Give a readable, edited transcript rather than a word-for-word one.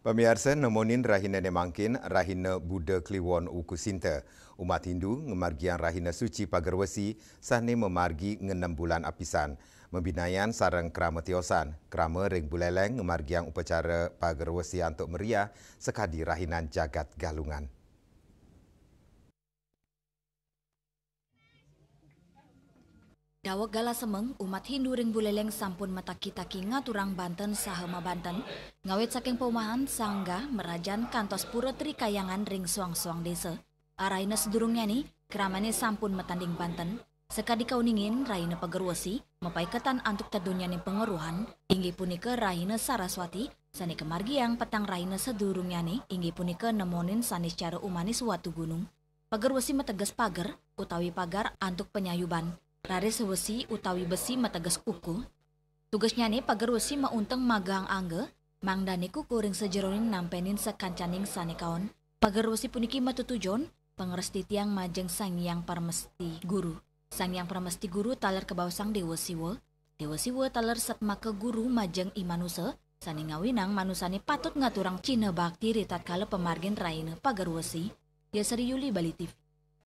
Pemirsa nemonin rahina nemangkin rahina Buddha Kliwon Ukusinta. Umat Hindu ngemargian rahina suci pagarwasi sahne memargi 6 bulan apisan. Membinayan sarang krama tiosan. Krama ring buleleng ngemargian upacara pagarwasi antuk meriah sekadi rahinan jagat galungan. Dawak gala semeng, umat Hindu ring buleleng sampun mataki-taki ngaturang Banten sahama Banten, ngawet saking paumahan sangga merajan kantos pura trikayangan ring suang-suang desa. Araina sedurungnya nih, keramane sampun matanding Banten, sekadi kauningin raina pagerwasi, mepaiketan antuk tedunya nih pengeruhan, inggi punika raina Saraswati, sani kemargiang petang raina sedurungnya nih, inggi punika nemonin sani secara umanis watu gunung. Pagerwasi meteges pagar, utawi pagar antuk penyayuban. Rare sewesi utawi besi mateges kuku. Tugasnya nih pagerwasi maunteng magang angge, mangdani kuku ring sejeronin nampenin sekancaning sanekaon. Pagerwasi puniki matutujon, pengeresti tiang majeng sang yang paramesti guru. Sang yang paramesti guru taler kebawa sang Dewa Siwa. Dewa Siwa taler setma ke guru majeng imanusa, sani ngawinang manusani patut ngaturang Cina bakti ritat kala pemargin raina pagerwasi. Ya Seri Yuli Bali TV.